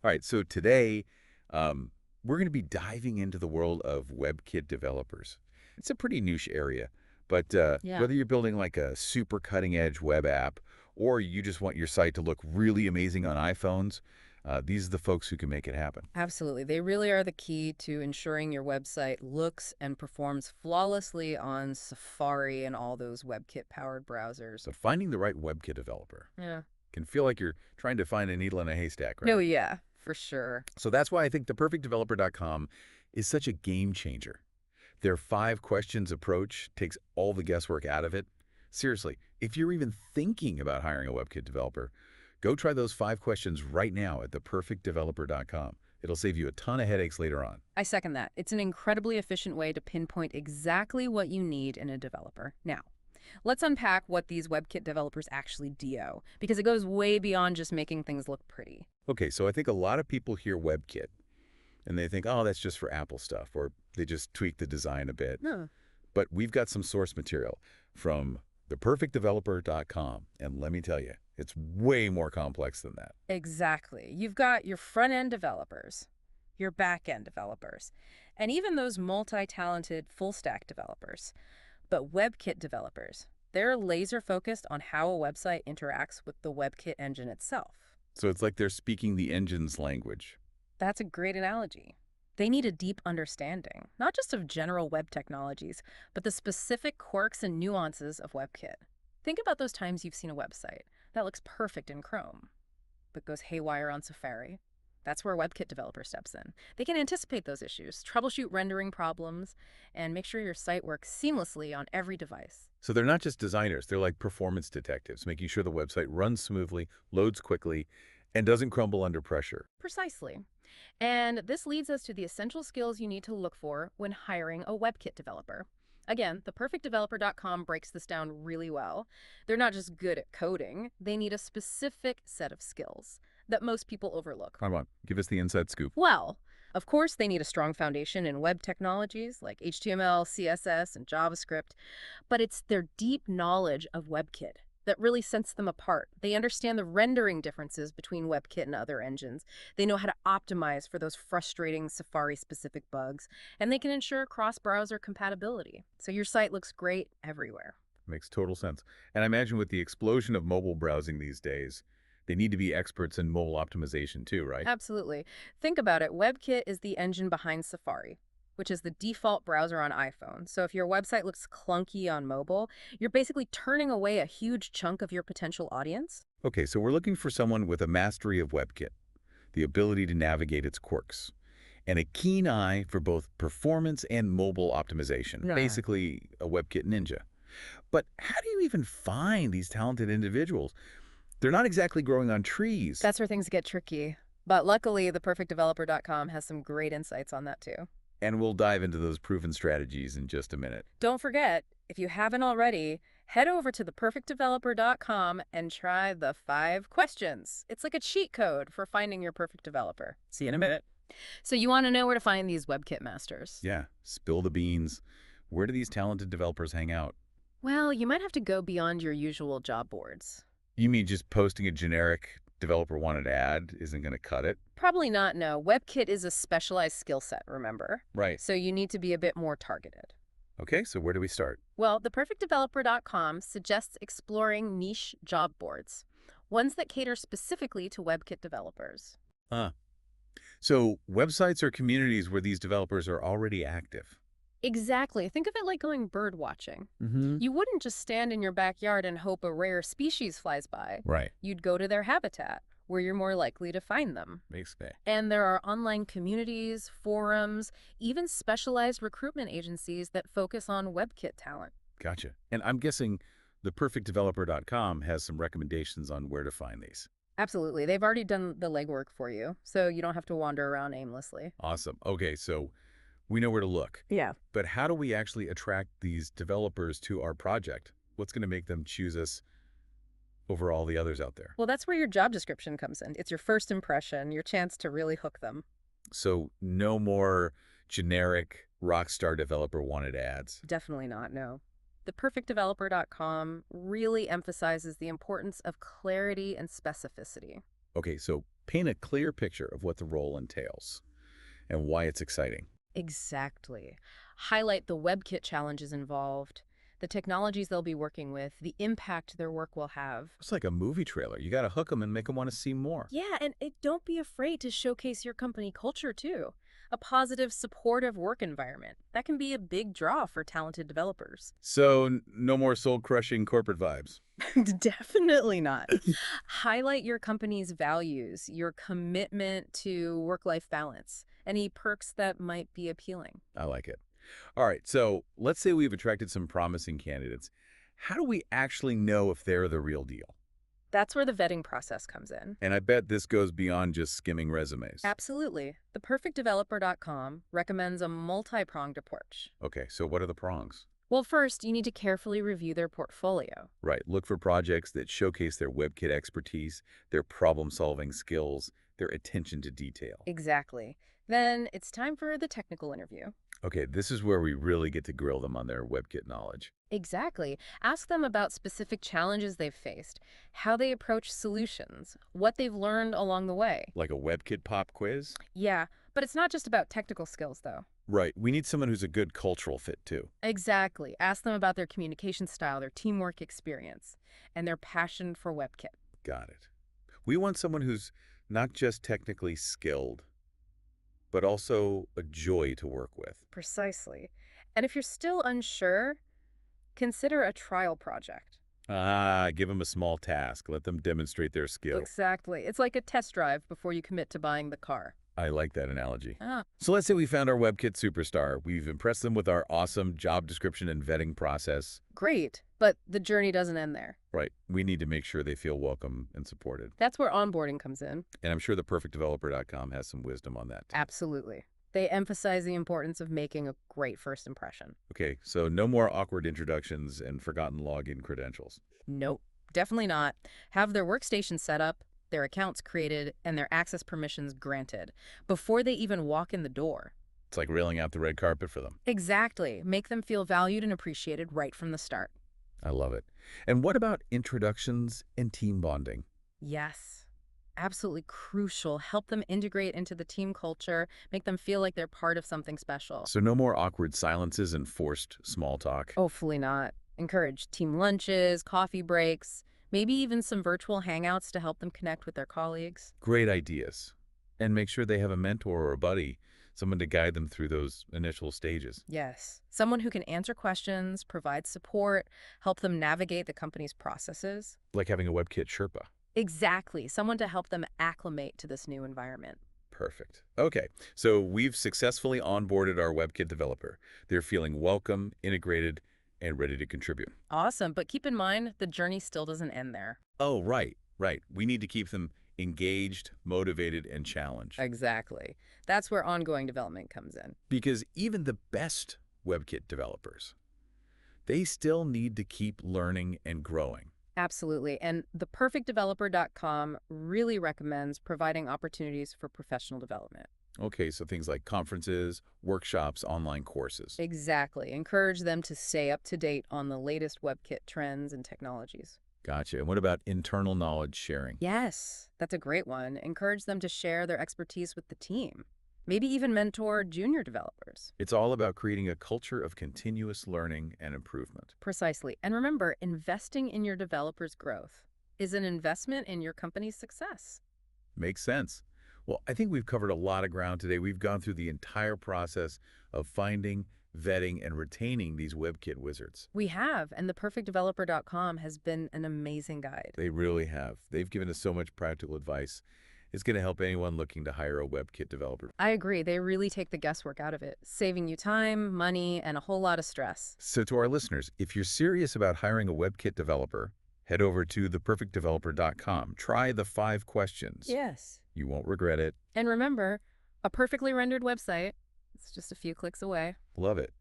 All right, so today we're going to be diving into the world of WebKit developers. It's a pretty niche area, but Yeah, whether you're building like a super cutting-edge web app or you just want your site to look really amazing on iPhones, these are the folks who can make it happen. absolutely. They really are the key to ensuring your website looks and performs flawlessly on Safari and all those WebKit-powered browsers. So finding the right WebKit developer Yeah. can feel like you're trying to find a needle in a haystack, No, right? yeah, for sure. So that's why I think theperfectdeveloper.com is such a game changer. Their 5 questions approach takes all the guesswork out of it. Seriously, if you're even thinking about hiring a WebKit developer, go try those 5 questions right now at theperfectdeveloper.com. It'll save you a ton of headaches later on. I second that. It's an incredibly efficient way to pinpoint exactly what you need in a developer. Now, let's unpack what these WebKit developers actually do, because it goes way beyond just making things look pretty. Okay, so I think a lot of people hear WebKit and they think, oh, that's just for Apple stuff, or they just tweak the design a bit. No. But we've got some source material from theperfectdeveloper.com, and let me tell you, it's way more complex than that. Exactly. You've got your front-end developers, your back-end developers, and even those multi-talented full-stack developers. But WebKit developers, they're laser-focused on how a website interacts with the WebKit engine itself. So it's like they're speaking the engine's language. That's a great analogy. They need a deep understanding, not just of general web technologies, but the specific quirks and nuances of WebKit. Think about those times you've seen a website that looks perfect in Chrome, but goes haywire on Safari. That's where WebKit developer steps in. They can anticipate those issues, troubleshoot rendering problems, and make sure your site works seamlessly on every device. So they're not just designers, they're like performance detectives, making sure the website runs smoothly, loads quickly, and doesn't crumble under pressure. Precisely. And this leads us to the essential skills you need to look for when hiring a WebKit developer. Again, theperfectdeveloper.com breaks this down really well. They're not just good at coding, they need a specific set of skills that most people overlook. Come on, give us the inside scoop. Well, of course, they need a strong foundation in web technologies like HTML, CSS, and JavaScript, but it's their deep knowledge of WebKit that really sets them apart. They understand the rendering differences between WebKit and other engines. They know how to optimize for those frustrating Safari-specific bugs, and they can ensure cross-browser compatibility, so your site looks great everywhere. Makes total sense. And I imagine with the explosion of mobile browsing these days, they need to be experts in mobile optimization too, right? Absolutely. Think about it. WebKit is the engine behind Safari, which is the default browser on iPhone. So if your website looks clunky on mobile, you're basically turning away a huge chunk of your potential audience. Okay, so we're looking for someone with a mastery of WebKit, the ability to navigate its quirks, and a keen eye for both performance and mobile optimization, Yeah. basically a WebKit ninja. But how do you even find these talented individuals? They're not exactly growing on trees. That's where things get tricky. But luckily, theperfectdeveloper.com has some great insights on that too. And we'll dive into those proven strategies in just a minute. Don't forget, if you haven't already, head over to theperfectdeveloper.com and try the 5 questions. It's like a cheat code for finding your perfect developer. See you in a minute. So you want to know where to find these WebKit masters? Yeah, spill the beans. Where do these talented developers hang out? Well, you might have to go beyond your usual job boards. You mean just posting a generic developer wanted ad isn't going to cut it? Probably not, no. WebKit is a specialized skill set, remember? Right. So you need to be a bit more targeted. Okay, so where do we start? Well, theperfectdeveloper.com suggests exploring niche job boards, ones that cater specifically to WebKit developers. Ah, so websites or communities where these developers are already active. Exactly. Think of it like going bird watching. Mm-hmm. You wouldn't just stand in your backyard and hope a rare species flies by. Right. You'd go to their habitat, where you're more likely to find them. Makes sense. And there are online communities, forums, even specialized recruitment agencies that focus on WebKit talent. Gotcha. And I'm guessing theperfectdeveloper.com has some recommendations on where to find these. Absolutely. They've already done the legwork for you, so you don't have to wander around aimlessly. Awesome. Okay, so we know where to look. Yeah. But how do we actually attract these developers to our project? What's going to make them choose us over all the others out there? Well, that's where your job description comes in. It's your first impression, your chance to really hook them. So no more generic rockstar developer wanted ads. Definitely not, no. Theperfectdeveloper.com really emphasizes the importance of clarity and specificity. Okay, so paint a clear picture of what the role entails and why it's exciting. Exactly. Highlight the WebKit challenges involved, the technologies they'll be working with, the impact their work will have. It's like a movie trailer. You got to hook them and make them want to see more. Yeah, and don't be afraid to showcase your company culture too. A positive, supportive work environment. That can be a big draw for talented developers. So, no more soul-crushing corporate vibes. Definitely not. Highlight your company's values, your commitment to work-life balance, any perks that might be appealing. I like it. All right, so let's say we've attracted some promising candidates. How do we actually know if they're the real deal? That's where the vetting process comes in. And I bet this goes beyond just skimming resumes. Absolutely. ThePerfectDeveloper.com recommends a multi-pronged approach. Okay, so what are the prongs? Well, first, you need to carefully review their portfolio. Right, look for projects that showcase their WebKit expertise, their problem-solving skills, their attention to detail. Exactly. Then it's time for the technical interview. Okay, this is where we really get to grill them on their WebKit knowledge. Exactly. Ask them about specific challenges they've faced, how they approach solutions, what they've learned along the way. Like a WebKit pop quiz? Yeah, but it's not just about technical skills, though. Right, we need someone who's a good cultural fit, too. Exactly. Ask them about their communication style, their teamwork experience, and their passion for WebKit. Got it. We want someone who's not just technically skilled, but also a joy to work with. Precisely. And if you're still unsure, consider a trial project. Ah, give them a small task. Let them demonstrate their skill. Exactly. It's like a test drive before you commit to buying the car. I like that analogy. Ah, So let's say we found our WebKit superstar. We've impressed them with our awesome job description and vetting process. great. But the journey doesn't end there. Right. We need to make sure they feel welcome and supported. That's where onboarding comes in. And I'm sure the perfectdeveloper.com has some wisdom on that, too. Absolutely. They emphasize the importance of making a great first impression. Okay, so no more awkward introductions and forgotten login credentials. Nope, definitely not. Have their workstation set up, their accounts created, and their access permissions granted before they even walk in the door. It's like railing out the red carpet for them. Exactly. Make them feel valued and appreciated right from the start. I love it. And what about introductions and team bonding? Yes. Absolutely crucial. Help them integrate into the team culture, make them feel like they're part of something special. So no more awkward silences and forced small talk. Hopefully not. Encourage team lunches, coffee breaks, maybe even some virtual hangouts to help them connect with their colleagues. Great ideas. And make sure they have a mentor or a buddy, someone to guide them through those initial stages. Yes. Someone who can answer questions, provide support, help them navigate the company's processes. Like having a WebKit Sherpa. Exactly. Someone to help them acclimate to this new environment. Perfect. Okay, so we've successfully onboarded our WebKit developer. They're feeling welcome, integrated, and ready to contribute. Awesome. But keep in mind, the journey still doesn't end there. Oh, right, right. We need to keep them engaged, motivated, and challenged. Exactly. That's where ongoing development comes in. Because even the best WebKit developers, they still need to keep learning and growing. Absolutely. And theperfectdeveloper.com really recommends providing opportunities for professional development. Okay, so things like conferences, workshops, online courses. Exactly. Encourage them to stay up to date on the latest WebKit trends and technologies. Gotcha. And what about internal knowledge sharing? Yes, that's a great one. Encourage them to share their expertise with the team. Maybe even mentor junior developers. It's all about creating a culture of continuous learning and improvement. Precisely. And remember, investing in your developers' growth is an investment in your company's success. Makes sense. Well, I think we've covered a lot of ground today. We've gone through the entire process of finding, vetting, and retaining these WebKit wizards. We have, and theperfectdeveloper.com has been an amazing guide. They really have. They've given us so much practical advice. It's going to help anyone looking to hire a WebKit developer. I agree. They really take the guesswork out of it, saving you time, money, and a whole lot of stress. So to our listeners, if you're serious about hiring a WebKit developer, head over to theperfectdeveloper.com. Try the 5 questions. Yes. You won't regret it. And remember, a perfectly rendered website, it's just a few clicks away. Love it.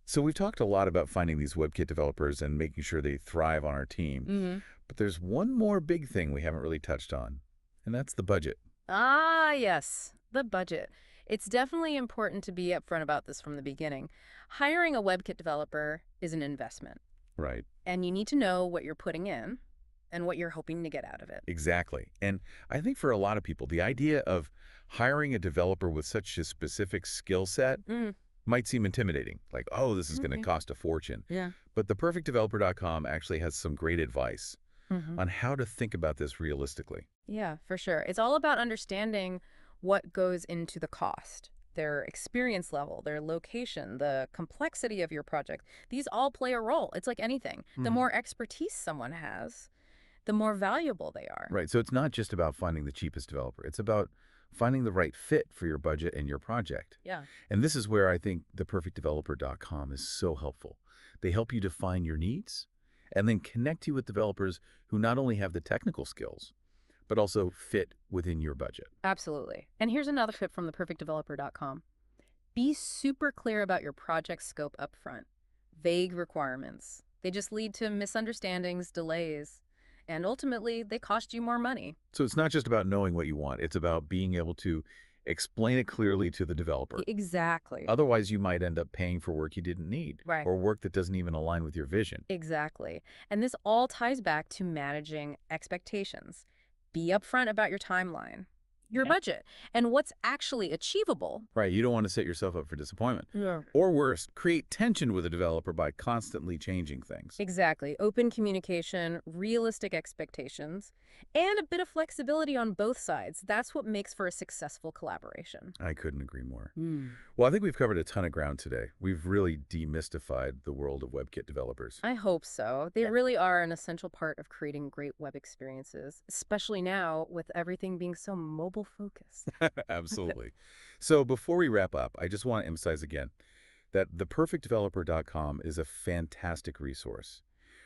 So we've talked a lot about finding these WebKit developers and making sure they thrive on our team. But there's one more big thing we haven't really touched on, and that's the budget. Ah, yes, the budget. It's definitely important to be upfront about this from the beginning. Hiring a WebKit developer is an investment, Right. and you need to know what you're putting in and what you're hoping to get out of it. Exactly. And I think for a lot of people, the idea of hiring a developer with such a specific skill set Mm, might seem intimidating. Like, oh, this is going to okay. cost a fortune. Yeah. But theperfectdeveloper.com actually has some great advice Hmm. on how to think about this realistically. Yeah, for sure. It's all about understanding what goes into the cost, their experience level, their location, the complexity of your project. These all play a role. It's like anything. The Hmm. more expertise someone has, the more valuable they are. Right. So it's not just about finding the cheapest developer. It's about finding the right fit for your budget and your project. Yeah. And this is where I think theperfectdeveloper.com is so helpful. They help you define your needs and then connect you with developers who not only have the technical skills, but also fit within your budget. Absolutely. And here's another tip from theperfectdeveloper.com. Be super clear about your project scope up front. Vague requirements. They just lead to misunderstandings, delays, and ultimately they cost you more money. So it's not just about knowing what you want. It's about being able to explain it clearly to the developer. Exactly. Otherwise, you might end up paying for work you didn't need Right. or work that doesn't even align with your vision. Exactly. And this all ties back to managing expectations. Be upfront about your timeline, your budget, and what's actually achievable. Right, you don't want to set yourself up for disappointment. Yeah. Or worse, create tension with a developer by constantly changing things. Exactly. Open communication, realistic expectations, and a bit of flexibility on both sides. That's what makes for a successful collaboration. I couldn't agree more. Hmm. Well, I think we've covered a ton of ground today. We've really demystified the world of WebKit developers. I hope so. They really are an essential part of creating great web experiences, especially now with everything being so mobile focused. Absolutely. So before we wrap up, I just want to emphasize again that theperfectdeveloper.com is a fantastic resource.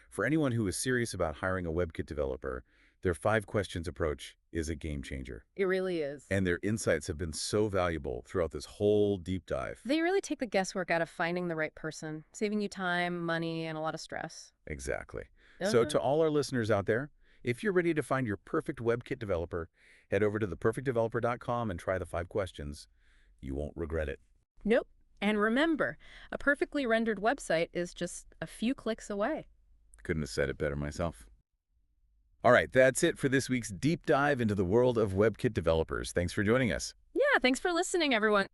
For anyone who is serious about hiring a WebKit developer, their 5 questions approach is a game changer. It really is. And their insights have been so valuable throughout this whole deep dive. They really take the guesswork out of finding the right person, saving you time, money, and a lot of stress. Exactly. So to all our listeners out there, if you're ready to find your perfect WebKit developer, head over to theperfectdeveloper.com and try the 5 questions. You won't regret it. Nope. And remember, a perfectly rendered website is just a few clicks away. Couldn't have said it better myself. All right, that's it for this week's deep dive into the world of WebKit developers. Thanks for joining us. Yeah, thanks for listening, everyone.